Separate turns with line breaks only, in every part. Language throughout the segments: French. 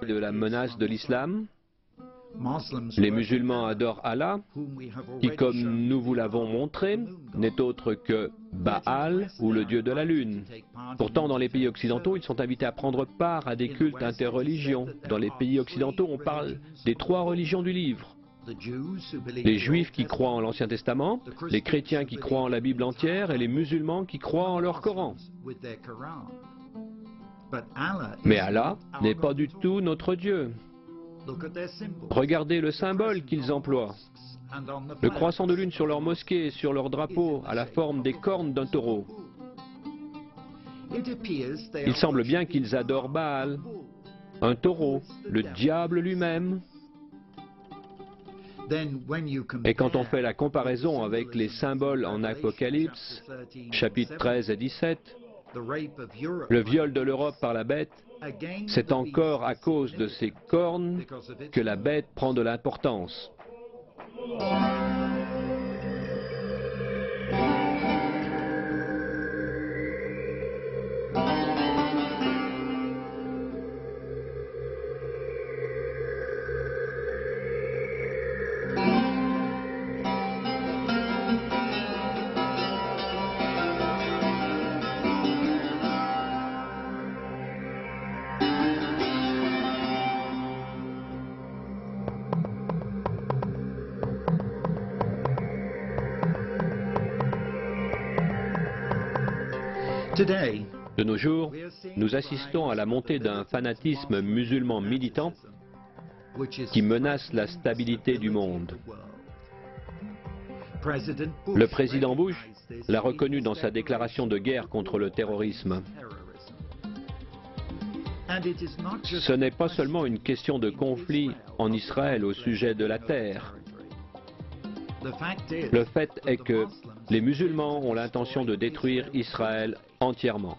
de la menace de l'islam. Les musulmans adorent Allah, qui, comme nous vous l'avons montré, n'est autre que Baal ou le dieu de la lune. Pourtant, dans les pays occidentaux, ils sont invités à prendre part à des cultes interreligions. Dans les pays occidentaux, on parle des 3 religions du livre. Les juifs qui croient en l'Ancien Testament, les chrétiens qui croient en la Bible entière et les musulmans qui croient en leur Coran. Mais Allah n'est pas du tout notre Dieu. Regardez le symbole qu'ils emploient. Le croissant de lune sur leur mosquée et sur leur drapeau à la forme des cornes d'un taureau. Il semble bien qu'ils adorent Baal, un taureau, le diable lui-même. Et quand on fait la comparaison avec les symboles en Apocalypse, chapitres 13 et 17, le viol de l'Europe par la bête, c'est encore à cause de ces cornes que la bête prend de l'importance. De nos jours, nous assistons à la montée d'un fanatisme musulman militant qui menace la stabilité du monde. Le président Bush l'a reconnu dans sa déclaration de guerre contre le terrorisme. Ce n'est pas seulement une question de conflit en Israël au sujet de la terre. Le fait est que les musulmans ont l'intention de détruire Israël entièrement.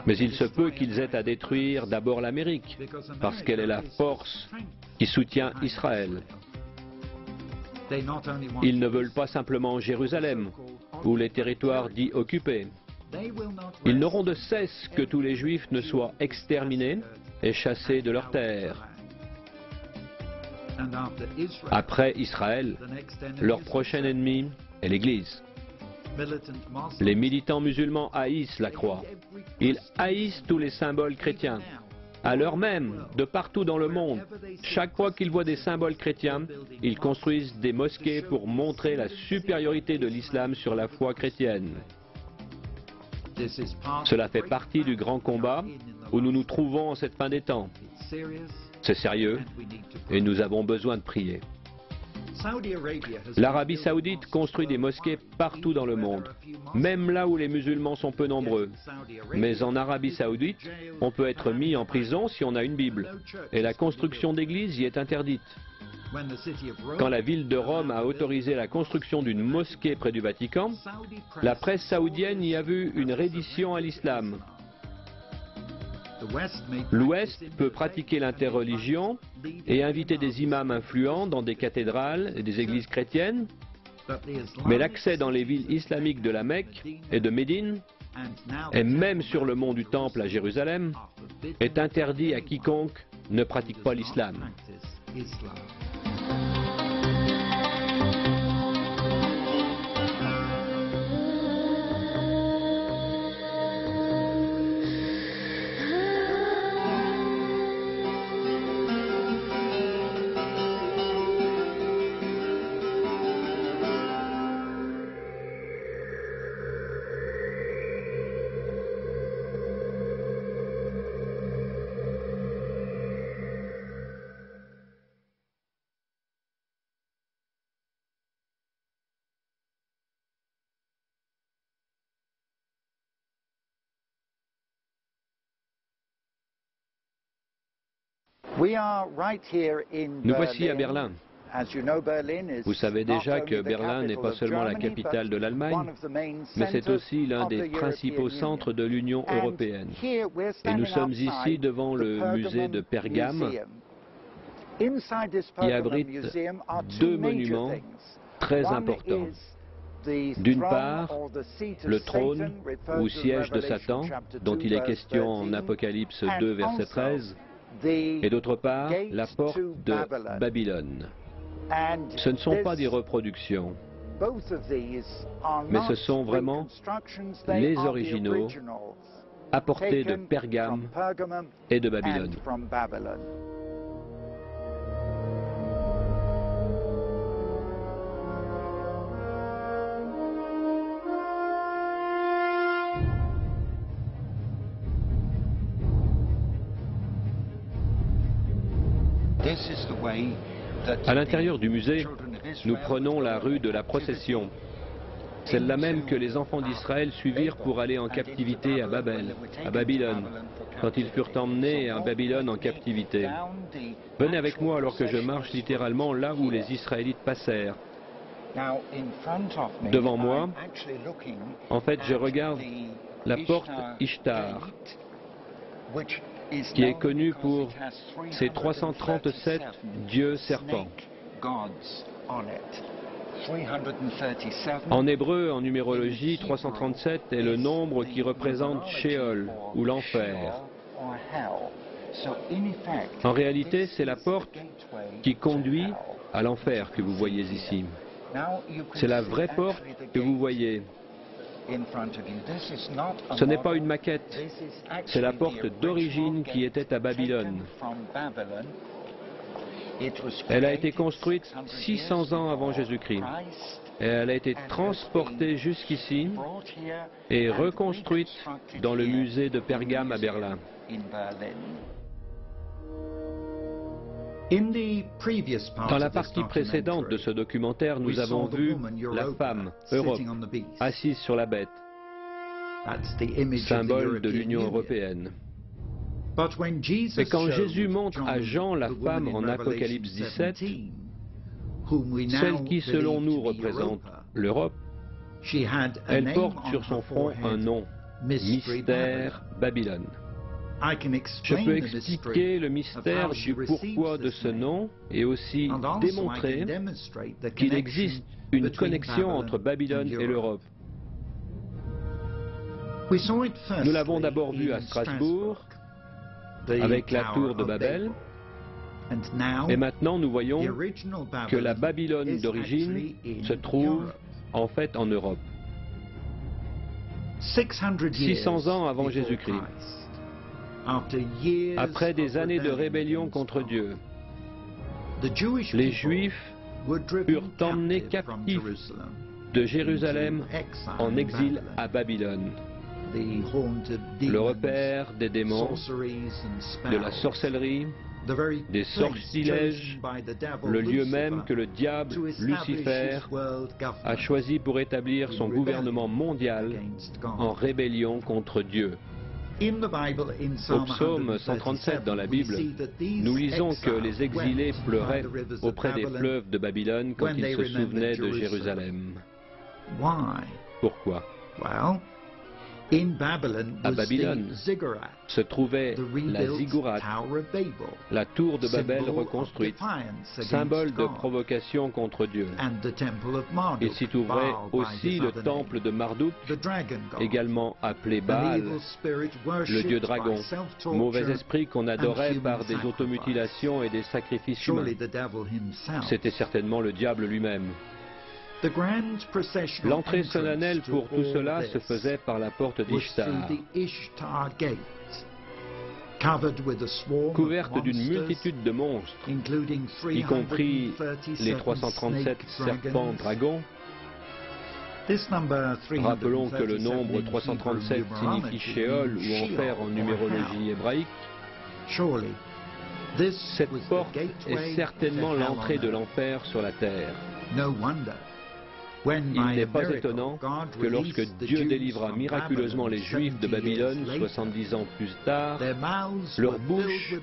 Mais il se peut qu'ils aient à détruire d'abord l'Amérique, parce qu'elle est la force qui soutient Israël. Ils ne veulent pas simplement Jérusalem, ou les territoires dits occupés. Ils n'auront de cesse que tous les Juifs ne soient exterminés et chassés de leurs terres. Après Israël, leur prochain ennemi est l'Église. Les militants musulmans haïssent la croix. Ils haïssent tous les symboles chrétiens. À l'heure même, de partout dans le monde, chaque fois qu'ils voient des symboles chrétiens, ils construisent des mosquées pour montrer la supériorité de l'islam sur la foi chrétienne. Cela fait partie du grand combat où nous nous trouvons en cette fin des temps. C'est sérieux et nous avons besoin de prier. L'Arabie Saoudite construit des mosquées partout dans le monde, même là où les musulmans sont peu nombreux. Mais en Arabie Saoudite, on peut être mis en prison si on a une Bible, et la construction d'églises y est interdite. Quand la ville de Rome a autorisé la construction d'une mosquée près du Vatican, la presse saoudienne y a vu une reddition à l'islam. L'Ouest peut pratiquer l'interreligion et inviter des imams influents dans des cathédrales et des églises chrétiennes, mais l'accès dans les villes islamiques de la Mecque et de Médine, et même sur le mont du Temple à Jérusalem, est interdit à quiconque ne pratique pas l'islam. Nous voici à Berlin. Vous savez déjà que Berlin n'est pas seulement la capitale de l'Allemagne, mais c'est aussi l'un des principaux centres de l'Union européenne. Et nous sommes ici devant le musée de Pergame, qui abrite 2 monuments très importants. D'une part, le trône ou siège de Satan, dont il est question en Apocalypse 2, verset 13, et d'autre part la porte de Babylone. Ce ne sont pas des reproductions, mais ce sont vraiment les originaux apportés de Pergame et de Babylone. À l'intérieur du musée, nous prenons la rue de la procession, celle-là même que les enfants d'Israël suivirent pour aller en captivité à Babylone, quand ils furent emmenés à Babylone en captivité. Venez avec moi alors que je marche littéralement là où les Israélites passèrent. Devant moi, en fait, je regarde la porte Ishtar, qui est connue pour ses 337 dieux serpents. En hébreu, en numérologie, 337 est le nombre qui représente Sheol, ou l'enfer. En réalité, c'est la porte qui conduit à l'enfer que vous voyez ici. C'est la vraie porte que vous voyez. Ce n'est pas une maquette, c'est la porte d'origine qui était à Babylone. Elle a été construite 600 ans avant Jésus-Christ. Et elle a été transportée jusqu'ici et reconstruite dans le musée de Pergame à Berlin. Dans la partie précédente de ce documentaire, nous avons vu la femme, Europe, assise sur la bête, symbole de l'Union européenne. Mais quand Jésus montre à Jean la femme en Apocalypse 17, celle qui selon nous représente l'Europe, elle porte sur son front un nom, Mystère Babylone. Je peux expliquer le mystère du pourquoi de ce nom et aussi démontrer qu'il existe une connexion entre Babylone et l'Europe. Nous l'avons d'abord vu à Strasbourg, avec la tour de Babel, et maintenant nous voyons que la Babylone d'origine se trouve en fait en Europe. 600 ans avant Jésus-Christ, après des années de rébellion contre Dieu, les Juifs furent emmenés captifs de Jérusalem en exil à Babylone. Le repère des démons, de la sorcellerie, des sortilèges, le lieu même que le diable, Lucifer, a choisi pour établir son gouvernement mondial en rébellion contre Dieu. Au psaume 137 dans la Bible, nous lisons que les exilés pleuraient auprès des fleuves de Babylone quand ils se souvenaient de Jérusalem. Pourquoi ? À Babylone se trouvait la ziggourate, la tour de Babel reconstruite, symbole de provocation contre Dieu. Il s'y trouverait aussi le temple de Marduk, également appelé Baal, le dieu dragon, mauvais esprit qu'on adorait par des automutilations et des sacrifices humains. C'était certainement le diable lui-même. L'entrée solennelle pour tout cela se faisait par la porte d'Ishtar, couverte d'une multitude de monstres, y compris les 337 serpents dragons. Rappelons que le nombre 337 signifie Sheol ou enfer en numérologie hébraïque. Cette porte est certainement l'entrée de l'enfer sur la terre. Il n'est pas étonnant que lorsque Dieu délivra miraculeusement les Juifs de Babylone 70 ans plus tard, leur bouche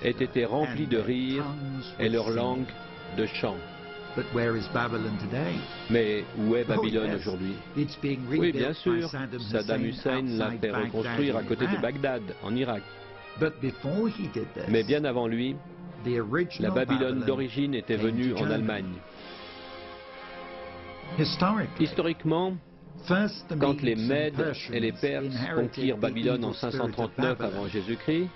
ait été remplie de rire et leur langue de chant. Mais où est Babylone aujourd'hui? Oui, bien sûr, Saddam Hussein l'a fait reconstruire à côté de Bagdad, en Irak. Mais bien avant lui, la Babylone d'origine était venue en Allemagne. Historiquement, quand les Mèdes et les Perses conquirent Babylone en 539 avant Jésus-Christ,